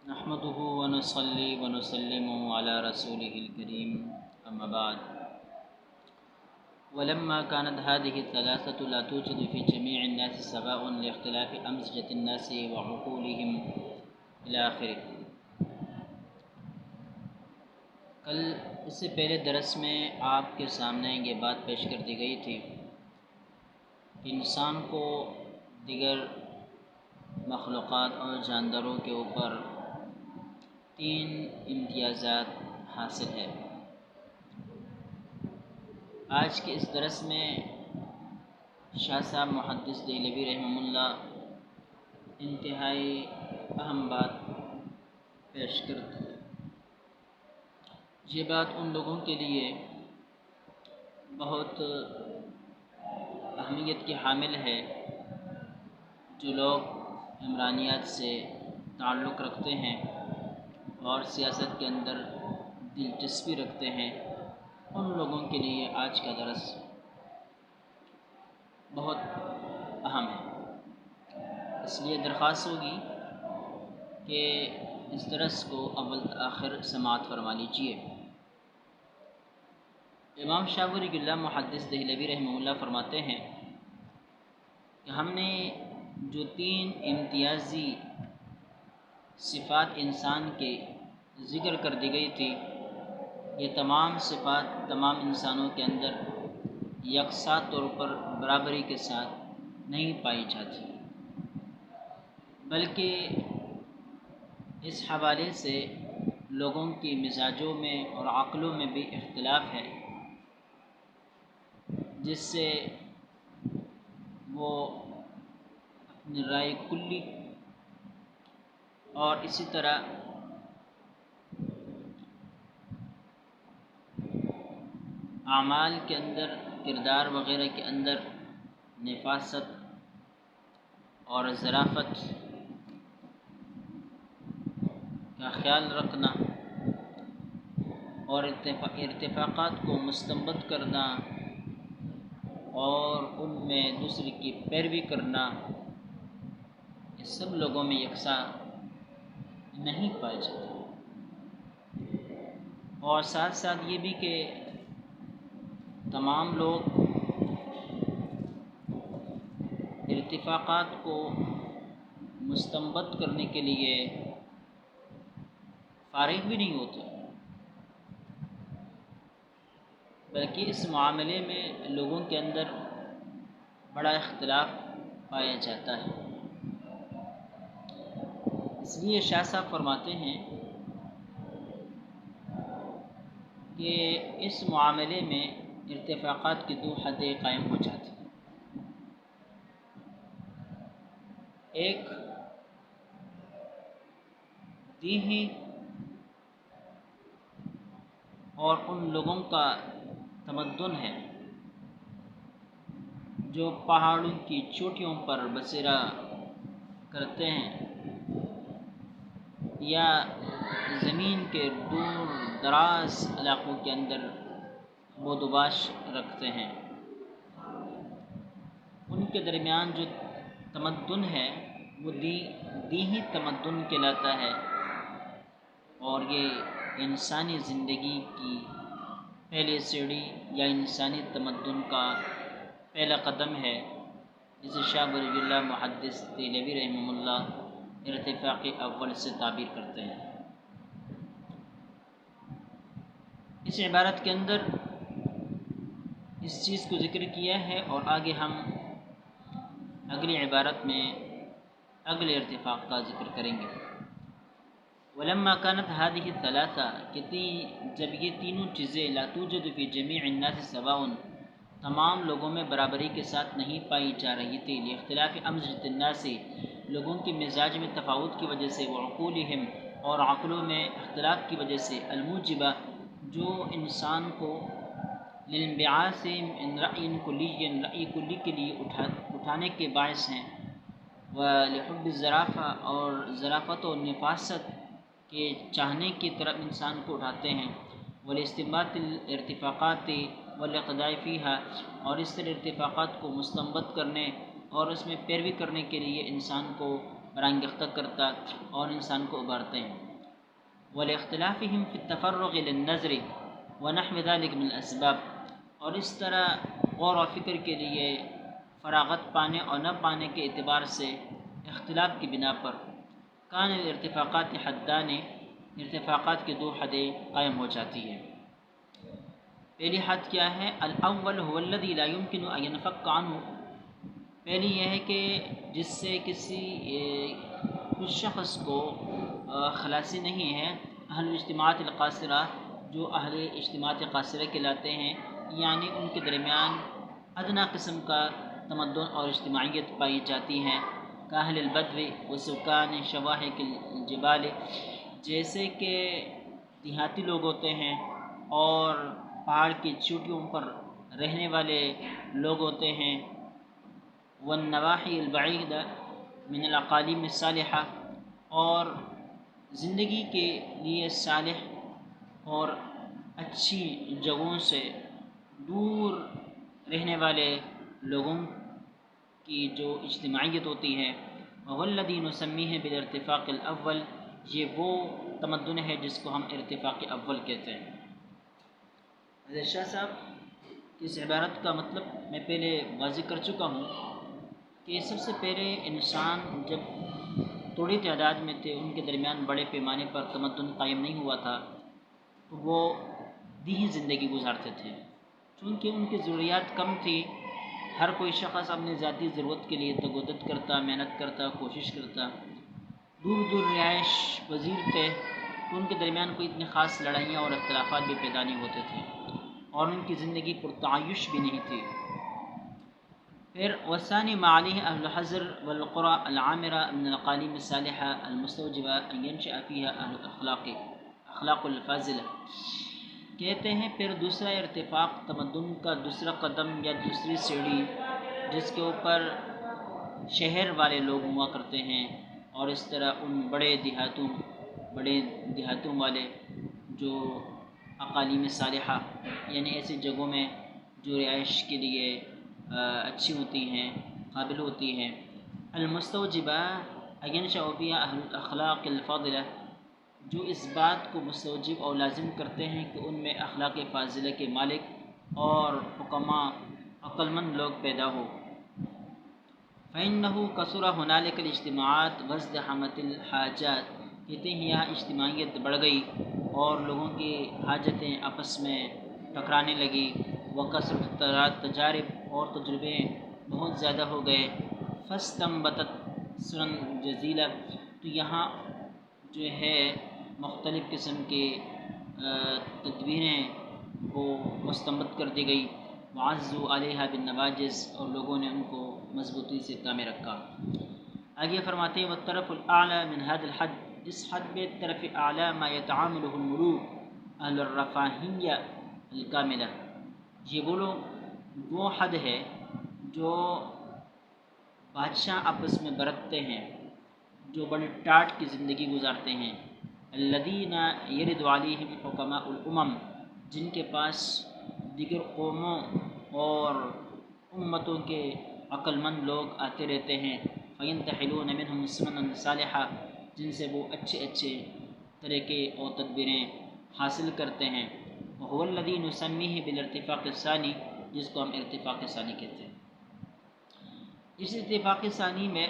نحمده ونصلي ونسلم على رسوله الكريم أما بعد. ولما كانت هذه الثلاثة لا توجد في جميع الناس سواء لاختلاف أمزجة الناس وعقولهم إلى آخره. کل اس سے پہلے درس میں آپ کے سامنے یہ بات پیش کر دی گئی تھی کہ انسان کو دیگر مخلوقات اور جانداروں کے اوپر 3 امتیازات حاصل ہے. آج کے اس درس میں شاہ صاحب محدث دہلوی رحمہ اللہ انتہائی اہم بات پیش کرتے ہیں. یہ بات ان لوگوں کے لیے بہت اہمیت کی حامل ہے جو لوگ عمرانیات سے تعلق رکھتے ہیں اور سیاست کے اندر دلچسپی رکھتے ہیں. ان لوگوں کے لیے آج کا درس بہت اہم ہے. اس لیے درخواست ہوگی کہ اس درس کو اول آخر سماعت فرما لیجیے. امام شاہ ولی اللہ محدث دہلوی رحمہ اللہ فرماتے ہیں کہ ہم نے جو 3 امتیازی صفات انسان کے ذکر کر دی گئی تھی، یہ تمام صفات تمام انسانوں کے اندر یکساں طور پر برابری کے ساتھ نہیں پائی جاتی، بلکہ اس حوالے سے لوگوں کی مزاجوں میں اور عقلوں میں بھی اختلاف ہے، جس سے وہ اپنی رائے کلی اور اسی طرح اعمال کے اندر، کردار وغیرہ کے اندر نفاست اور ظرافت کا خیال رکھنا اور ارتفاقات کو مستنبط کرنا اور ان میں دوسرے کی پیروی کرنا، یہ سب لوگوں میں یکساں نہیں پائے جاتے. اور ساتھ ساتھ یہ بھی کہ تمام لوگ ارتفاقات کو مستنبط کرنے کے لیے فارغ بھی نہیں ہوتے، بلکہ اس معاملے میں لوگوں کے اندر بڑا اختلاف پایا جاتا ہے. اس لیے شاہ صاحب فرماتے ہیں کہ اس معاملے میں ارتفاقات کی 2 حدیں قائم ہو جاتی ہیں. ایک دیہی اور ان لوگوں کا تمدن ہے جو پہاڑوں کی چوٹیوں پر بسیرا کرتے ہیں یا زمین کے دور دراز علاقوں کے اندر بود و باش رکھتے ہیں. ان کے درمیان جو تمدن ہے وہ دیہی تمدن کہلاتا ہے، اور یہ انسانی زندگی کی پہلی سیڑھی یا انسانی تمدن کا پہلا قدم ہے، جسے شاہ ولی اللہ محدث دہلوی رحمہ اللہ ارتفاق اول سے تعبیر کرتے ہیں. اس عبارت کے اندر اس چیز کو ذکر کیا ہے، اور آگے ہم اگلی عبارت میں اگلے ارتفاق کا ذکر کریں گے. ولما كانت هذه الثلاثة کہ جب یہ تینوں چیزیں لا توجد في جميع الناس سواء تمام لوگوں میں برابری کے ساتھ نہیں پائی جا رہی تھی، لاختلاف امزجة الناس لوگوں کے مزاج میں تفاوت کی وجہ سے، وعقولهم اور عقلوں میں اختلاف کی وجہ سے، الموجبہ جو انسان کو للانبعاث من رأی کلی رأی کلی کے لیے اٹھانے کے باعث ہیں، ولحب الظرافہ اور ظرافت و نفاست کے چاہنے کی طرف انسان کو اٹھاتے ہیں، والاستنباط الارتفاقات والاقتداء فیہا اور اس طرح ارتفاقات کو مستنبط کرنے اور اس میں پیروی کرنے کے لیے انسان کو برانگیختہ کرتا اور انسان کو ابھارتے ہیں۔ ولاختلافهم في التفرغ للنظر ونحو ذلك من الاسباب، اور اس طرح غور و فکر کے لیے فراغت پانے اور نہ پانے کے اعتبار سے اختلاف کی بنا پر کان الارتفاقات حدان، ارتفاقات کی دو حدیں قائم ہو جاتی ہیں۔ پہلی حد کیا ہے؟ الاول هو الذي لا يمكن ان ينفك عنه، پہلی یہ ہے کہ جس سے کچھ شخص کو خلاصی نہیں ہے۔ اہل الاجتماعات القاصرہ، جو اہل اجتماعات قاصرہ کہلاتے ہیں، یعنی ان کے درمیان ادنا قسم کا تمدن اور اجتماعیت پائی جاتی ہے، کاہل البدو و سکان شواہق الجبال، جیسے کہ دیہاتی لوگ ہوتے ہیں اور پہاڑ کی چوٹیوں پر رہنے والے لوگ ہوتے ہیں، والنواحی البعیدہ من الاقالیم الصالحہ، اور زندگی کے لیے صالح اور اچھی جگہوں سے دور رہنے والے لوگوں کی جو اجتماعیت ہوتی ہے۔ والذی نسمیہ بالارتفاق الاول، یہ وہ تمدن ہے جس کو ہم ارتفاق اول کہتے ہیں۔ حضرت شاہ صاحب اس عبارت کا مطلب میں پہلے واضح کر چکا ہوں کہ سب سے پہلے انسان جب تھوڑی تعداد میں تھے، ان کے درمیان بڑے پیمانے پر تمدن قائم نہیں ہوا تھا، تو وہ دیہی زندگی گزارتے تھے۔ چونکہ ان کی ضروریات کم تھی، ہر کوئی شخص اپنی ذاتی ضرورت کے لیے تگودت کرتا، محنت کرتا، کوشش کرتا، دور دور رہائش پذیر تھے، تو ان کے درمیان کوئی اتنی خاص لڑائیاں اور اختلافات بھی پیدا نہیں ہوتے تھے، اور ان کی زندگی پرتعیش بھی نہیں تھی۔ پھر وثانی معالیہ اہل الحضر والقرى العامرہ من الاقالیم الصالحہ المستوجبہ ان ينشأ فيها اہل اخلاق الفاضلہ، کہتے ہیں پھر دوسرا ارتفاق تمدن کا دوسرا قدم یا دوسری سیڑھی جس کے اوپر شہر والے لوگ ہوا کرتے ہیں، اور اس طرح ان بڑے دیہاتوں والے جو اقالیم صالحہ، یعنی ایسی جگہوں میں جو رہائش کے لیے اچھی ہوتی ہیں، قابل ہوتی ہیں، المستوجبہ ان ينشأ فيها اہل الاخلاق الفاضلہ، جو اس بات کو مستوجب اور لازم کرتے ہیں کہ ان میں اخلاق فاضلہ کے مالک اور حکماء عقل مند لوگ پیدا ہو۔ فإنه كثر هنالك الاجتماعات وازدحمت الحاجات، کہتے ہیں یہاں اجتماعیت بڑھ گئی اور لوگوں کی حاجتیں آپس میں ٹکرانے لگی، وکثرت التجارب، اور تجربے بہت زیادہ ہو گئے، فاستنبتت سنن جزیلہ، تو یہاں جو ہے مختلف قسم کی تدبیریں وہ مستنبت کر دی گئی، وعزوا علیہا بالنواجذ، اور لوگوں نے ان کو مضبوطی سے تامے رکھا۔ آگے فرماتے ہیں والطرف الاعلی من هذا الحد، اس حد میں طرف اعلی ما يتعامله الملوک اہل الرفاہیہ الکاملہ، یہ وہ حد ہے جو بادشاہ آپس میں برتتے ہیں، جو بڑی ٹاٹ کی زندگی گزارتے ہیں، الذین یرد علیہم حکماء الامم، جن کے پاس دیگر قوموں اور امتوں کے عقل مند لوگ آتے رہتے ہیں، فینتحلون منہم سننا صالحہ، جن سے وہ اچھے طریقے اور تدبیریں حاصل کرتے ہیں، وهو الذی نسمیہ بالارتفاق الثانی، جس کو ہم ارتفاق ثانی کہتے ہیں۔ اس ارتفاق ثانی میں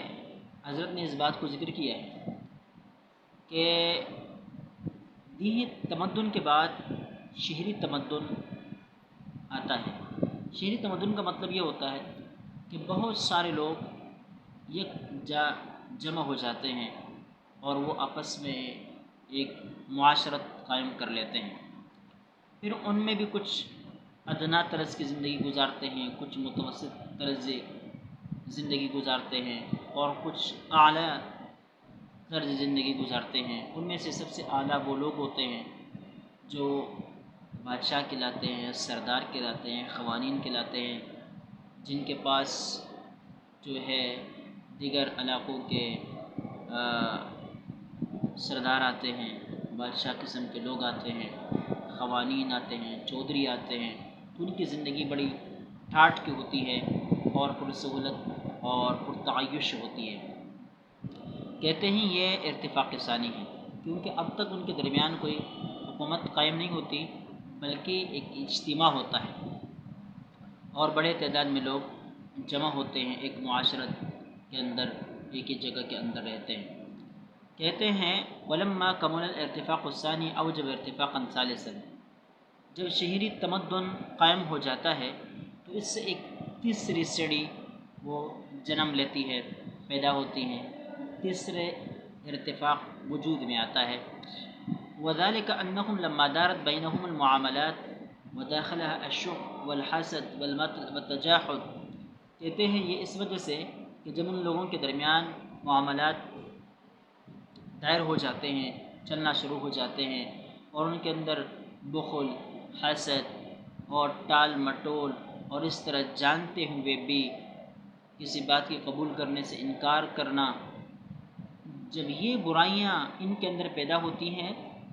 حضرت نے اس بات کو ذکر کیا ہے کہ دیہی تمدن کے بعد شہری تمدن آتا ہے۔ شہری تمدن کا مطلب یہ ہوتا ہے کہ بہت سارے لوگ یک جا جمع ہو جاتے ہیں اور وہ آپس میں ایک معاشرت قائم کر لیتے ہیں، پھر ان میں بھی کچھ ادنا طرز کی زندگی گزارتے ہیں، کچھ متوسط طرز زندگی گزارتے ہیں، اور کچھ اعلیٰ طرز زندگی گزارتے ہیں۔ ان میں سے سب سے اعلیٰ وہ لوگ ہوتے ہیں جو بادشاہ کہلاتے ہیں، سردار کہلاتے ہیں، قوانین کہلاتے ہیں، جن کے پاس جو ہے دیگر علاقوں کے سردار آتے ہیں، بادشاہ قسم کے لوگ آتے ہیں، قوانین آتے ہیں، چودھری آتے ہیں، تو ان کی زندگی بڑی ٹھاٹھ کی ہوتی ہے اور پرسہولت اور پرتعیش ہوتی ہے۔ کہتے ہیں یہ ارتفاق ثانی ہے، کیونکہ اب تک ان کے درمیان کوئی حکومت قائم نہیں ہوتی، بلکہ ایک اجتماع ہوتا ہے اور بڑے تعداد میں لوگ جمع ہوتے ہیں، ایک معاشرت کے اندر، ایک ہی جگہ کے اندر رہتے ہیں۔ کہتے ہیں ولما کمل الارتفاق الثانی اوجب ارتفاقا ثالثا، جب شہری تمدن قائم ہو جاتا ہے تو اس سے ایک تیسری سیڑھی وہ جنم لیتی ہے، پیدا ہوتی ہیں، تیسرے ارتفاق وجود میں آتا ہے۔ وذلك انہم لما دارت بینہم المعاملات وداخلها الشح والحسد والتجاحد، کہتے ہیں یہ اس وجہ سے کہ جب ان لوگوں کے درمیان معاملات دائر ہو جاتے ہیں، چلنا شروع ہو جاتے ہیں، اور ان کے اندر بخل، حسد اور ٹال مٹول اور اس طرح جانتے ہوئے بھی کسی بات کی قبول کرنے سے انکار کرنا، جب یہ برائیاں ان کے اندر پیدا ہوتی ہیں،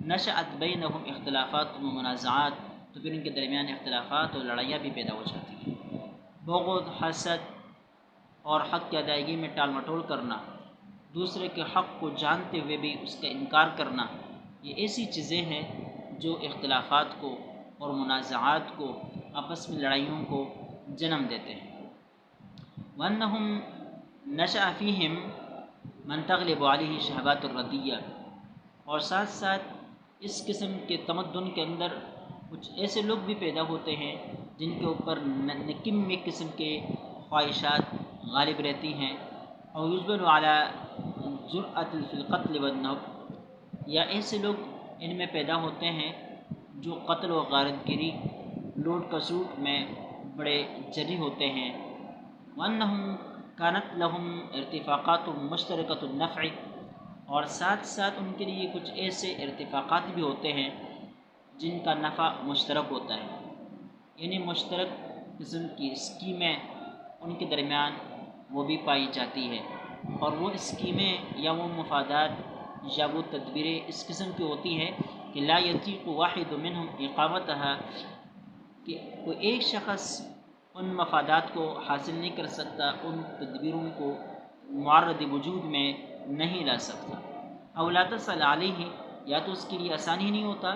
نشأت بینہم اختلافات و منازعات، تو پھر ان کے درمیان اختلافات اور لڑائیاں بھی پیدا ہو جاتی ہیں۔ بغض، حسد اور حق کی ادائیگی میں ٹال مٹول کرنا، دوسرے کے حق کو جانتے ہوئے بھی اس کا انکار کرنا، یہ ایسی چیزیں ہیں جو اختلافات کو اور منازعات کو، آپس میں لڑائیوں کو جنم دیتے ہیں۔ وَأَنَّهُمْ نَشَأَ فِيهِمْ مَنْ تَغْلِبُ عَلَيْهِ شَهَوَاتُ الرَّدِيَّةِ، اور ساتھ ساتھ اس قسم کے تمدن کے اندر کچھ ایسے لوگ بھی پیدا ہوتے ہیں جن کے اوپر نکم قسم کے خواہشات غالب رہتی ہیں، اور یجبر علی جرأۃ فی القتل والنہب، یا ایسے لوگ ان میں پیدا ہوتے ہیں جو قتل و غارت گری، لوٹ کسوٹ میں بڑے جری ہوتے ہیں۔ وَأَنَّهُمْ كَانَتْ لَهُمْ ارتفاقات مشترکۃ النفع، اور ساتھ ساتھ ان کے لیے کچھ ایسے ارتفاقات بھی ہوتے ہیں جن کا نفع مشترک ہوتا ہے، یعنی مشترک قسم کی اسکیمیں ان کے درمیان وہ بھی پائی جاتی ہے، اور وہ اسکیمیں یا وہ مفادات یا وہ تدبیریں اس قسم کی ہوتی ہیں کہ لا یطیق واحد منہم اقامتها، کہ کوئی ایک شخص ان مفادات کو حاصل نہیں کر سکتا، ان تدبیروں کو معرض وجود میں نہیں لا سکتا۔ او لا تسأل علیہ، یا تو اس کے لیے آسانی نہیں ہوتا،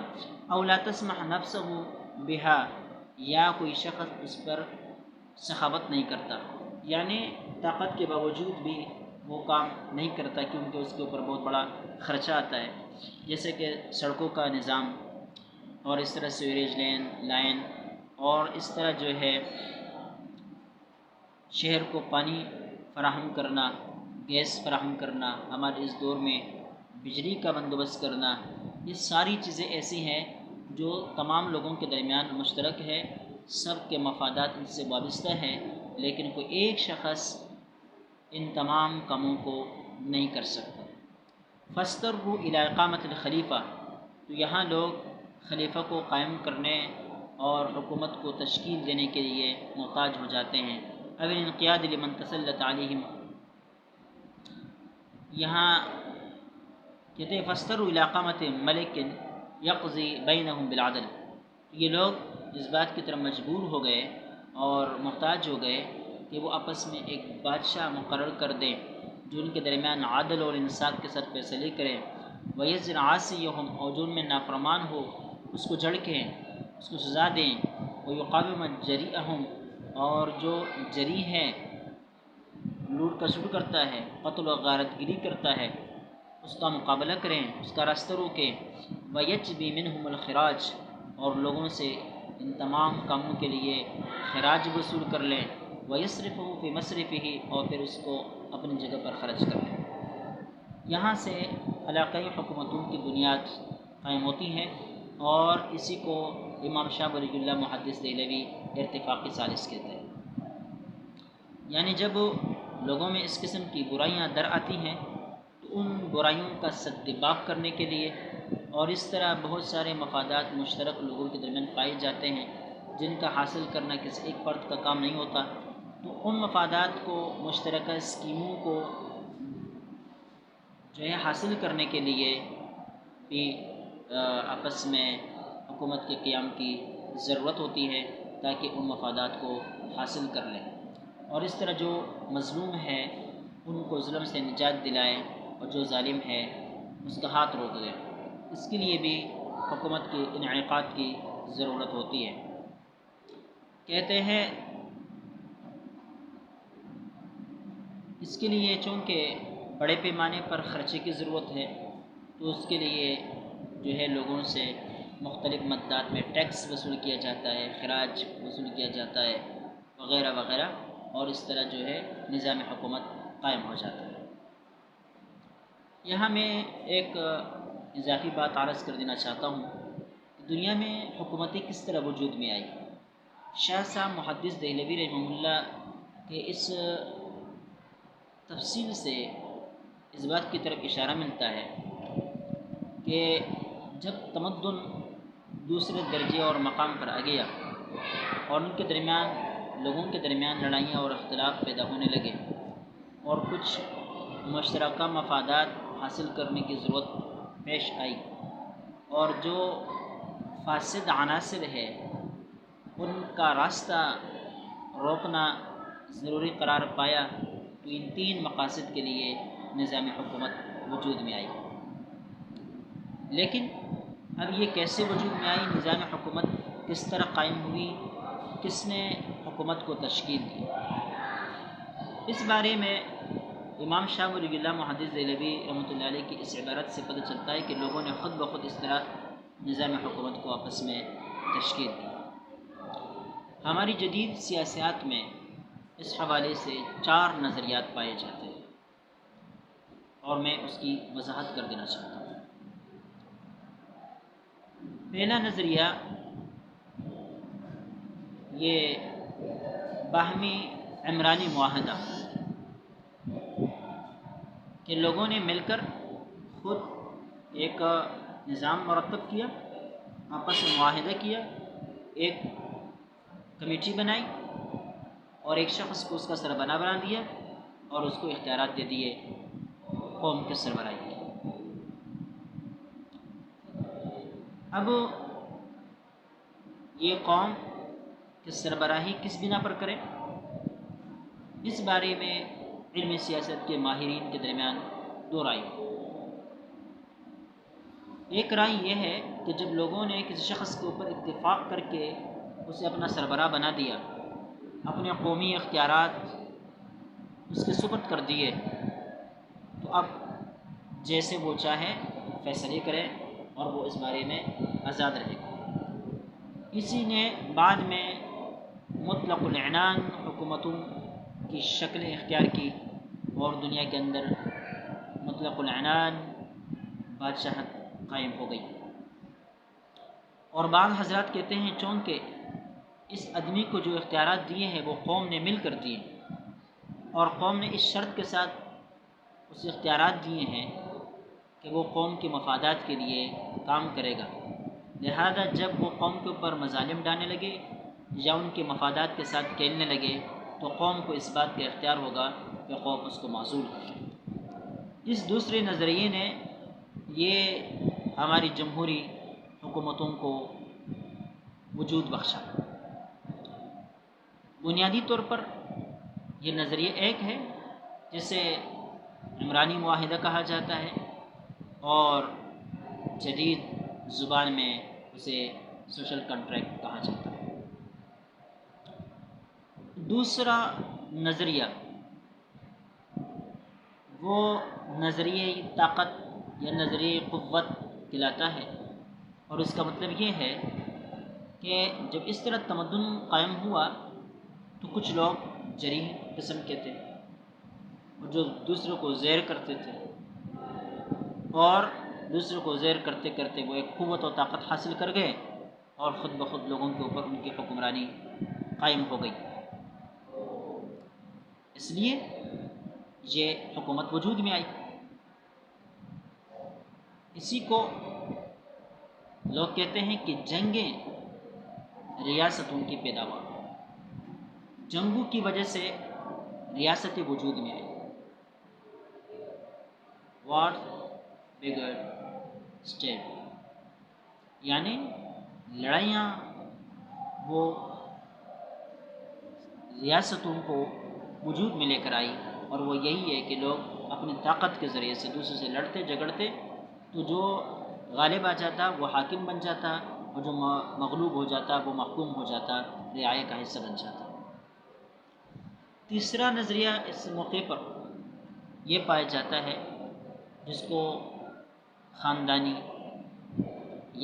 او لا تسمح نفسہ بہا، یا کوئی شخص اس پر سخاوت نہیں کرتا، یعنی طاقت کے باوجود بھی وہ کام نہیں کرتا کیونکہ اس کے اوپر بہت بڑا خرچہ آتا ہے، جیسے کہ سڑکوں کا نظام، اور اس طرح سیوریج لائن، اور اس طرح جو ہے شہر کو پانی فراہم کرنا، گیس فراہم کرنا، ہمارے اس دور میں بجلی کا بندوبست کرنا، یہ ساری چیزیں ایسی ہیں جو تمام لوگوں کے درمیان مشترک ہے، سب کے مفادات ان سے وابستہ ہیں، لیکن کوئی ایک شخص ان تمام کاموں کو نہیں کر سکتا۔ فاضطروا الی اقامۃ الخلیفہ، تو یہاں لوگ خلیفہ کو قائم کرنے اور حکومت کو تشکیل دینے کے لیے محتاج ہو جاتے ہیں۔ او الانقیاد لمن تسلط علیہم، یہاں کہتے ہیں فاضطروا الی اقامۃ ملک یقضی بینہم بالعدل، یہ لوگ اس بات کی طرف مجبور ہو گئے اور محتاج ہو گئے کہ وہ آپس میں ایک بادشاہ مقرر کر دیں جو ان کے درمیان عدل اور انصاف کے ساتھ فیصلے کریں۔ وَيَزْرَ عَاصِيَهُمْ، اور جو ان میں نافرمان ہو اس کو جھڑکیں، اس کو سزا دیں۔ وَيُقَاوِمَ جَرِيئَهُمْ، اور جو جری ہے، لوٹ کسوٹ کرتا ہے، قتل و غارت گری کرتا ہے، اس کا مقابلہ کریں، اس کا راستہ روکیں۔ وَيَجْبِي مِنْهُمُ الْخِرَاجَ، اور لوگوں سے ان تمام کاموں کے لیے خراج وصول کر لیں۔ وَيَصْرِفُهُ فِي مَصْرِفِهِ، اور پھر اس کو اپنی جگہ پر خرچ کر لیں۔ یہاں سے علاقائی حکومتوں کی بنیاد قائم ہوتی ہے، اور اسی کو امام شاہ ولی اللہ محدث دہلوی ارتفاق ثالث کہتے ہیں، یعنی جب لوگوں میں اس قسم کی برائیاں در آتی ہیں تو ان برائیوں کا سدباب کرنے کے لیے، اور اس طرح بہت سارے مفادات مشترک لوگوں کے درمیان پائے جاتے ہیں جن کا حاصل کرنا کسی ایک فرد کا کام نہیں ہوتا، تو ان مفادات کو، مشترکہ اسکیموں کو جو ہے حاصل کرنے کے لیے بھی آپس میں حکومت کے قیام کی ضرورت ہوتی ہے تاکہ ان مفادات کو حاصل کر لیں، اور اس طرح جو مظلوم ہے ان کو ظلم سے نجات دلائیں، اور جو ظالم ہے اس کا ہاتھ روک دے۔ اس کے لیے بھی حکومت کے انعقاد کی ضرورت ہوتی ہے۔ کہتے ہیں اس کے لیے چونکہ بڑے پیمانے پر خرچے کی ضرورت ہے، تو اس کے لیے جو ہے لوگوں سے مختلف مدات میں ٹیکس وصول کیا جاتا ہے، خراج وصول کیا جاتا ہے وغیرہ وغیرہ، اور اس طرح جو ہے نظام حکومت قائم ہو جاتا ہے۔ یہاں میں ایک اضافی بات عرض کر دینا چاہتا ہوں کہ دنیا میں حکومتیں کس طرح وجود میں آئی۔ شاہ صاحب محدث دہلوی رحمہ اللہ کے اس تفصیل سے اس بات کی طرف اشارہ ملتا ہے کہ جب تمدن دوسرے درجے اور مقام پر آ گیا اور ان کے درمیان لوگوں کے درمیان لڑائیاں اور اختلاف پیدا ہونے لگے اور کچھ مشترکہ مفادات حاصل کرنے کی ضرورت پیش آئی، اور جو فاسد عناصر ہے ان کا راستہ روکنا ضروری قرار پایا، تو ان تین مقاصد کے لیے نظام حکومت وجود میں آئی۔ لیکن اب یہ کیسے وجود میں آئی، نظام حکومت کس طرح قائم ہوئی، کس نے حکومت کو تشکیل دی، اس بارے میں امام شاہ ولی اللہ محدث دہلوی رحمۃ اللہ علیہ کی اس عبارت سے پتہ چلتا ہے کہ لوگوں نے خود بخود اس طرح نظام حکومت کو آپس میں تشکیل دی۔ ہماری جدید سیاست میں اس حوالے سے 4 نظریات پائے جاتے ہیں، اور میں اس کی وضاحت کر دینا چاہتا ہوں۔ پہلا نظریہ یہ باہمی عمرانی معاہدہ، کہ لوگوں نے مل کر خود ایک نظام مرتب کیا، آپس میں معاہدہ کیا، ایک کمیٹی بنائی اور ایک شخص کو اس کا سربراہ بنا دیا اور اس کو اختیارات دے دیے قوم کے سربراہی کے۔ اب یہ قوم کی سربراہی کس بنا پر کرے، اس بارے میں علم سیاست کے ماہرین کے درمیان 2 رائے ہیں۔ ایک رائے یہ ہے کہ جب لوگوں نے کسی شخص کے اوپر اتفاق کر کے اسے اپنا سربراہ بنا دیا، اپنے قومی اختیارات اس کے سپرد کر دیے، تو اب جیسے وہ چاہے فیصلے کرے اور وہ اس بارے میں آزاد رہے گا۔ اسی نے بعد میں مطلق العنان حکومتوں کی شکلیں اختیار کی اور دنیا کے اندر مطلق العنان بادشاہت قائم ہو گئی۔ اور بعض حضرات کہتے ہیں چونکہ اس آدمی کو جو اختیارات دیے ہیں وہ قوم نے مل کر دیے، اور قوم نے اس شرط کے ساتھ اسے اختیارات دیے ہیں کہ وہ قوم کے مفادات کے لیے کام کرے گا، لہذا جب وہ قوم کے اوپر مظالم ڈالنے لگے یا ان کے مفادات کے ساتھ کھیلنے لگے تو قوم کو اس بات کا اختیار ہوگا کہ قوم اس کو معزول کرے۔ اس دوسرے نظریے نے یہ ہماری جمہوری حکومتوں کو وجود بخشا۔ بنیادی طور پر یہ نظریہ ایک ہے جسے عمرانی معاہدہ کہا جاتا ہے، اور جدید زبان میں اسے سوشل کنٹریکٹ کہا جاتا ہے۔ دوسرا نظریہ وہ نظریہ طاقت یا نظریہ قوت کہلاتا ہے، اور اس کا مطلب یہ ہے کہ جب اس طرح تمدن قائم ہوا تو کچھ لوگ جریح قسم کے تھے اور جو دوسروں کو زیر کرتے تھے، اور دوسروں کو زیر کرتے کرتے وہ ایک قوت و طاقت حاصل کر گئے اور خود بخود لوگوں کے اوپر ان کی حکمرانی قائم ہو گئی۔ اس لیے یہ حکومت وجود میں آئی۔ اسی کو لوگ کہتے ہیں کہ جنگیں ریاستوں کی پیداوار، جنگوں کی وجہ سے ریاستیں وجود میں آئی۔ وار بگر اسٹیٹ، یعنی لڑائیاں وہ ریاستوں کو وجود میں لے کر آئی، اور وہ یہی ہے کہ لوگ اپنی طاقت کے ذریعے سے دوسرے سے لڑتے جھگڑتے تو جو غالب آ جاتا وہ حاکم بن جاتا اور جو مغلوب ہو جاتا وہ محکوم ہو جاتا، رعایا کا حصہ بن جاتا۔ تیسرا نظریہ اس موقع پر یہ پایا جاتا ہے جس کو خاندانی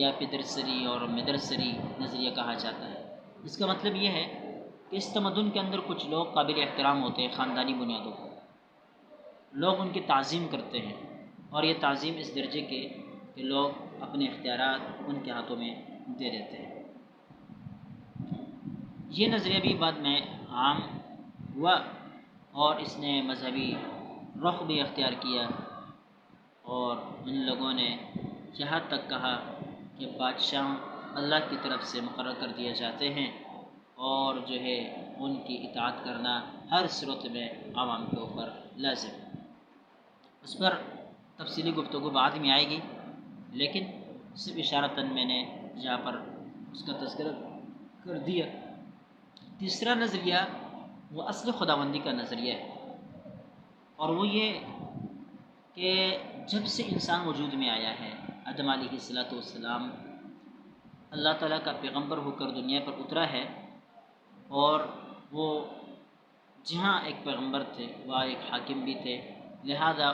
یا پدرسری اور مدرسری نظریہ کہا جاتا ہے۔ اس کا مطلب یہ ہے کہ اس تمدن کے اندر کچھ لوگ قابل احترام ہوتے ہیں خاندانی بنیادوں پر، لوگ ان کی تعظیم کرتے ہیں، اور یہ تعظیم اس درجے کے کہ لوگ اپنے اختیارات ان کے ہاتھوں میں دے دیتے ہیں۔ یہ نظریہ بھی بعد میں عام ہوا اور اس نے مذہبی رخ بھی اختیار کیا، اور ان لوگوں نے یہاں تک کہا کہ بادشاہ اللہ کی طرف سے مقرر کر دیے جاتے ہیں، اور جو ہے ان کی اطاعت کرنا ہر صورت میں عوام کے اوپر لازم ہے۔ اس پر تفصیلی گفتگو بعد میں آئے گی، لیکن صرف اشارتاً میں نے یہاں پر اس کا تذکرہ کر دیا۔ تیسرا نظریہ وہ اصل خداوندی کا نظریہ ہے، اور وہ یہ کہ جب سے انسان وجود میں آیا ہے، آدم علیہ السلام اللہ تعالیٰ کا پیغمبر ہو کر دنیا پر اترا ہے، اور وہ جہاں ایک پیغمبر تھے وہاں ایک حاکم بھی تھے، لہذا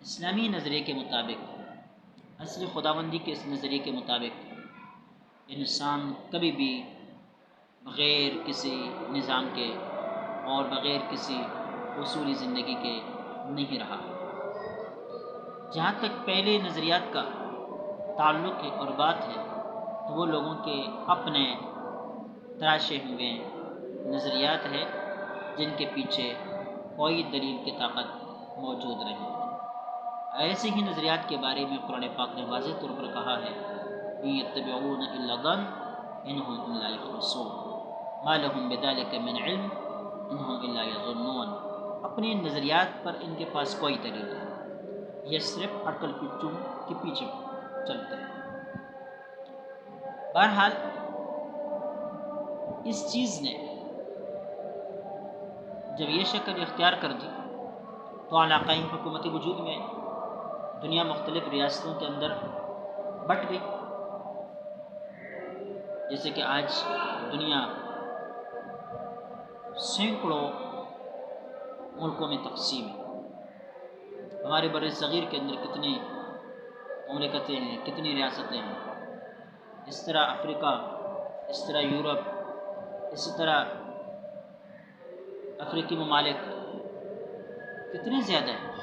اسلامی نظریے کے مطابق، اصل خداوندی کے اس نظریے کے مطابق، انسان کبھی بھی بغیر کسی نظام کے اور بغیر کسی اصولی زندگی کے نہیں رہا۔ جہاں تک پہلے نظریات کا تعلق ہے اور بات ہے تو وہ لوگوں کے اپنے تراشے ہوئے نظریات ہے جن کے پیچھے کوئی دلیل کی طاقت موجود نہیں۔ ایسے ہی نظریات کے بارے میں قرآن پاک نے واضح طور پر کہا ہے إِن يَتَّبِعُونَ إِلَّا الظَّنَّ إِنْ هُمْ إِلَّا يَخْرُصُونَ مَا لَهُمْ بِذَلِكَ مِنْ عِلْمٍ إِنْ هُمْ إِلَّا يَظُنُّونَ۔ اپنے نظریات پر ان کے پاس کوئی دلیل نہیں، یہ صرف عقل پچوں کے پیچھے چلتے ہیں۔ بہرحال اس چیز نے جب یہ شکل اختیار کر دی تو علاقائی حکومتی وجود میں دنیا مختلف ریاستوں کے اندر بٹ گئی، جیسے کہ آج دنیا سینکڑوں ملکوں میں تقسیم ہے۔ ہمارے بر صغیر کے اندر کتنی مملکتیں ہیں، کتنی ریاستیں ہیں، اس طرح افریقہ، اس طرح یورپ، اسی طرح افریقی ممالک کتنے زیادہ ہیں۔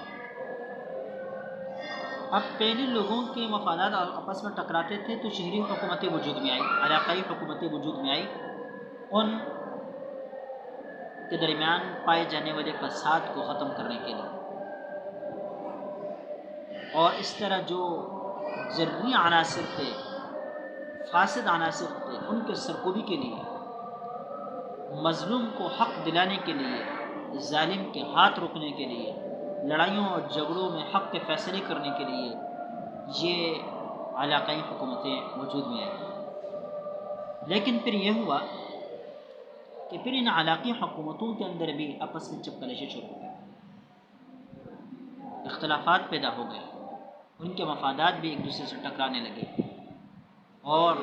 اب پہلے لوگوں کے مفادات آپس میں ٹکراتے تھے تو شہری حکومتیں وجود میں آئی، علاقائی حکومتیں وجود میں آئی، ان کے درمیان پائے جانے والے فساد کو ختم کرنے کے لیے، اور اس طرح جو ذرّی عناصر تھے، فاسد عناصر تھے، ان کے سرکوبی کے لیے، مظلوم کو حق دلانے کے لیے، ظالم کے ہاتھ روکنے کے لیے، لڑائیوں اور جھگڑوں میں حق کے فیصلے کرنے کے لیے یہ علاقائی حکومتیں وجود میں آئیں۔ لیکن پھر یہ ہوا کہ پھر ان علاقائی حکومتوں کے اندر بھی آپس میں چپکلشیں شروع ہو گئی، اختلافات پیدا ہو گئے، ان کے مفادات بھی ایک دوسرے سے ٹکرانے لگے، اور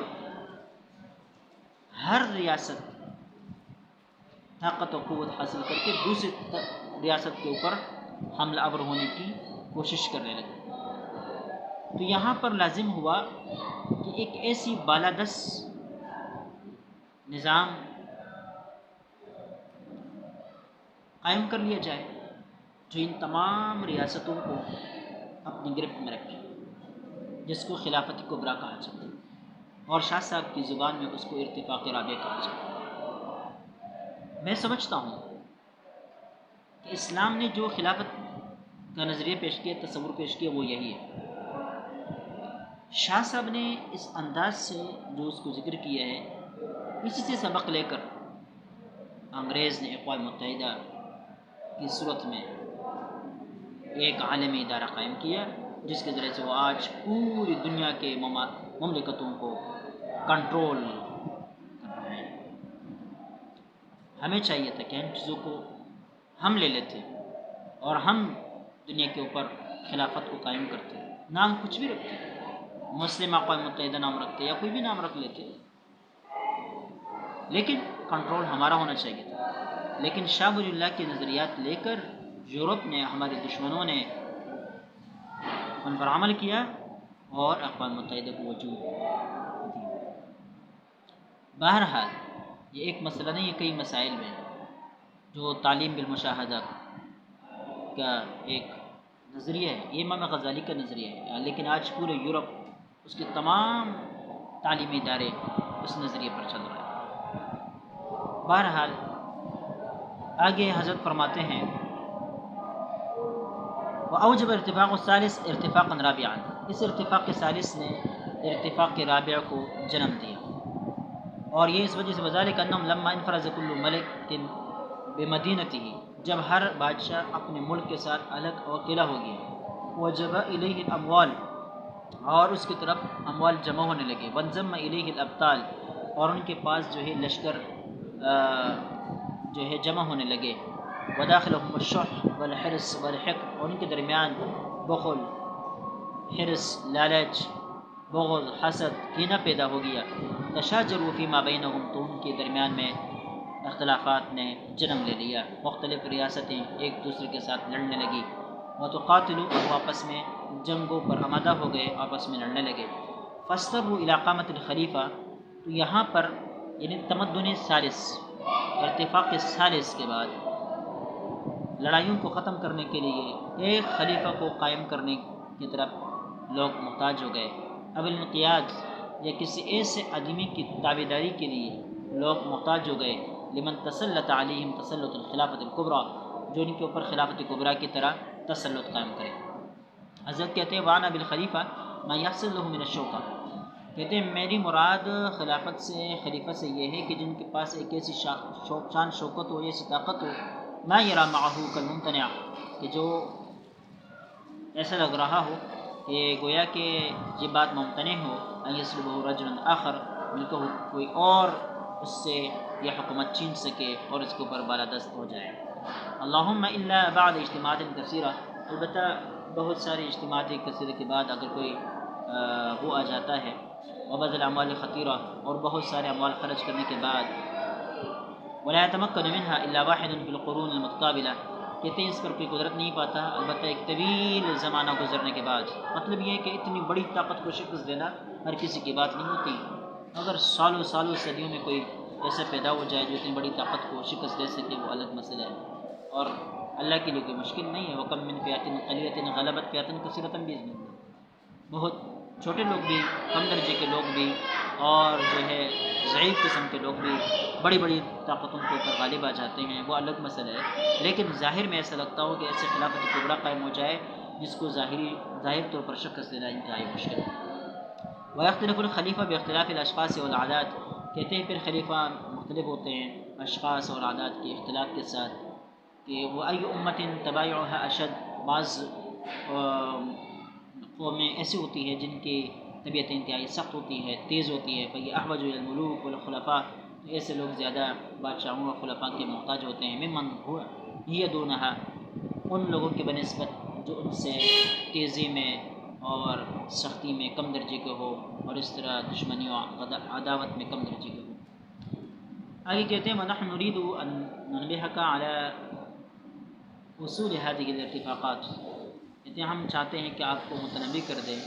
ہر ریاست طاقت و قوت حاصل کر کے دوسری ریاست کے اوپر حملہ آور ہونے کی کوشش کرنے لگے۔ تو یہاں پر لازم ہوا کہ ایک ایسی بالادست نظام قائم کر لیا جائے جو ان تمام ریاستوں کو اپنی گرفت میں رکھے، جس کو خلافت کبریٰ کہا جاتا ہے، اور شاہ صاحب کی زبان میں اس کو ارتفاق رابع کہا جاتا ہے۔ میں سمجھتا ہوں کہ اسلام نے جو خلافت کا نظریہ پیش کیا، تصور پیش کیا، وہ یہی ہے۔ شاہ صاحب نے اس انداز سے جو اس کو ذکر کیا ہے، اسی سے سبق لے کر انگریز نے اقوام متحدہ کی صورت میں ایک عالمی ادارہ قائم کیا، جس کے ذریعے سے وہ آج پوری دنیا کے مملکتوں کو کنٹرول کر رہے ہیں۔ ہمیں چاہیے تھا کہ ہم چیزوں کو ہم لے لیتے، اور ہم دنیا کے اوپر خلافت کو قائم کرتے، نام کچھ بھی رکھتے، مسلم اقوام متحدہ نام رکھتے یا کوئی بھی نام رکھ لیتے، لیکن کنٹرول ہمارا ہونا چاہیے تھا۔ لیکن شاہ ولی اللہ کے نظریات لے کر یورپ نے، ہمارے دشمنوں نے ان پر عمل کیا اور اقوام متحدہ کو وجود دیا۔ بہرحال یہ ایک مسئلہ نہیں، یہ کئی مسائل میں جو تعلیم بالمشاہدہ کا ایک نظریہ ہے، یہ امام غزالی کا نظریہ ہے، لیکن آج پورے یورپ اس کے تمام تعلیمی ادارے اس نظریے پر چل رہے ہیں۔ بہرحال آگے حضرت فرماتے ہیں وأوجب ارتفاق الثالث ارتفاقا رابعا، اس ارتفاق کے ثالث نے ارتفاق کے رابع کو جنم دیا، اور یہ اس وجہ سے وذلك انہم لما انفرز كل ملک بمدینته، جب ہر بادشاہ اپنے ملک کے ساتھ الگ اور اکیلا ہو گیا، وجب الیہ الاموال، اور اس کی طرف اموال جمع ہونے لگے، وانضم الیہ الابطال، اور ان کے پاس جو ہے لشکر جو ہے جمع ہونے لگے، وداخلهم الشح والحرص والحقد، اور ان کے درمیان بخل، حرص، لالچ، بغض، حسد، کینہ پیدا ہو گیا، تشاجروا فیما بینہم، تو ان کے درمیان میں اختلافات نے جنم لے لیا، مختلف ریاستیں ایک دوسرے کے ساتھ لڑنے لگی، وتقاتلوا، اور آپس میں جنگوں پر آمادہ ہو گئے، آپس میں لڑنے لگے، فاستروا الی اقامۃ الخلیفہ، تو یہاں پر یعنی تمدن ثالث، ارتفاق ثالث کے بعد لڑائیوں کو ختم کرنے کے لیے ایک خلیفہ کو قائم کرنے کی طرف لوگ محتاج ہو گئے، اب الانقیاد، یا کسی ایسے آدمی کی تابعداری کے لیے لوگ محتاج ہو گئے، لمن تسلط علیہم تسلط الخلافت الکبریٰ، جو ان کے اوپر خلافت کبریٰ کی طرح تسلط قائم کرے۔ حضرت کہتے ہیں وعنا بالخلیفہ ما یحصل له من الشوکہ، کہتے ہیں میری مراد خلافت سے، خلیفہ سے یہ ہے کہ جن کے پاس ایک ایسی شان شوکت ہو، ایسی طاقت ہو، ما یرا معه کالممتنع، کہ جو ایسا لگ رہا ہو کہ گویا کہ یہ بات ممتنع ہو، ان یسلبہ رجل آخر، ملکہ کوئی اور اس سے یہ حکومت چھین سکے اور اس کے اوپر بالادست ہو جائے۔ اللہم الا بعد اجتماعات کثیرہ، البتہ بہت ساری اجتماعات کثیرہ کے بعد اگر کوئی وہ آ جاتا ہے، وبذل اموال خطیرہ، اور بہت سارے اموال خرچ کرنے کے بعد، ولا يتمكن منها الا واحد في القرون المتقابلہ، کہتے ہیں اس پر کوئی قدرت نہیں پاتا البتہ ایک طویل زمانہ گزرنے کے بعد۔ مطلب یہ ہے کہ اتنی بڑی طاقت کو شکست دینا ہر کسی کی بات نہیں ہوتی، اگر سالوں سالوں صدیوں میں کوئی ایسا پیدا ہو جائے جو اتنی بڑی طاقت کو شکست دے سکے، وہ الگ مسئلہ ہے، اور اللہ کے لیے کوئی مشکل نہیں ہے۔ وَكَمْ مِنْ فِئَةٍ قَلِيلَةٍ غَلَبَتْ فِئَةً كَثِيرَةً بِإِذْنِ اللَّهِ، بہت چھوٹے لوگ بھی، کم درجے کے لوگ بھی، اور جو ہے ضعیف قسم کے لوگ بھی بڑی بڑی طاقتوں کے اوپر غالب آ جاتے ہیں، وہ الگ مسئلہ ہے، لیکن ظاہر میں ایسا لگتا ہو کہ ایسے خلافت کبریٰ قائم ہو جائے جس کو ظاہر طور پر شکست دینا انتہائی مشکل ہے۔ وَيَخْتَلِفُ الْخَلِيفَةُ بِاخْتِلَافِ الْأَشْخَاصِ وَالْعَادَاتِ، کہتے ہیں پھر خلیفہ مختلف ہوتے ہیں اشخاص اور عادات کے اختلاف کے ساتھ، کہ وَأَيُّ أُمَّةٍ تَبَايُعُهَا أَشَدُّ، بعض قومیں ایسی ہوتی ہے جن کی طبیعت انتہائی سخت ہوتی ہے، تیز ہوتی ہے، فَهِيَ أَحْوَجُ إِلَى الْمُلُوكِ وَالْخُلَفَاءِ، ایسے لوگ زیادہ بادشاہوں اور خلفاء کے محتاج ہوتے ہیں، ممن هِيَ دُونَهَا، ان لوگوں کے بنسبت جو ان سے تیزی میں اور سختی میں کم درجے کے ہو، اور اس طرح دشمنی اور عداوت میں کم درجے کے ہو۔ آگے کہتے ہیں وَنَحْنُ نُرِيدُ أَن نُنَبِّهَكَ عَلَى أُصُولِ هذه الارتفاقات، کہتے ہیں ہم چاہتے ہیں کہ آپ کو متنبہ کر دیں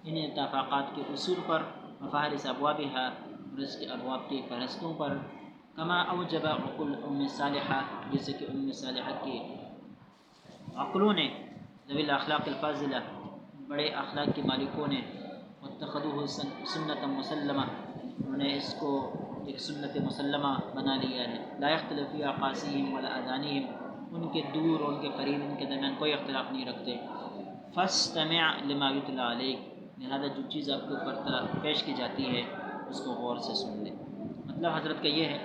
ان اتفاقات کے اصول پر، وفہرس ابوابها، اور اس کے ابواب کی فہرستوں پر، کما اوجب عقول ام صالحہ، جیسے کہ ام صالحہ کے عقلوں نے، ذوی الاخلاق الفاضلہ، بڑے اخلاق کے مالکوں نے، واتخذوه سنت مسلمہ، انہوں نے اس کو ایک سنت مسلمہ بنا لیا ہے، لا یختلف فی اقاصیہم ولا اذانہم، ان کے دور اور ان کے قریب، ان کے درمیان کوئی اختلاف نہیں رکھتے۔ فاستمع لما یتلی علیک، لہذا جو چیز آپ کے اوپر پیش کی جاتی ہے اس کو غور سے سن لیں۔ مطلب حضرت کا یہ ہے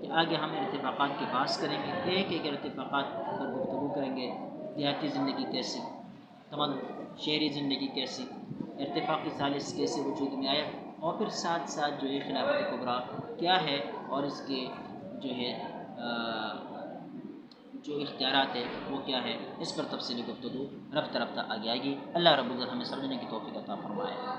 کہ آگے ہم ارتفاقات کی بحث کریں گے، ایک ایک ارتفاقات پر گفتگو کریں گے، دیہاتی زندگی کیسی، شہری زندگی کیسی، ارتفاق ثالث کیسے وجود میں آیا، اور پھر ساتھ ساتھ جو ہے خلافت کبریٰ کیا ہے اور اس کے جو ہے جو اختیارات ہے وہ کیا ہے، اس پر تفصیلی گفتگو رفتہ رفتہ آگے آئے گی۔ اللہ رب العزت ہمیں سمجھنے کی توفیق عطا فرمائے۔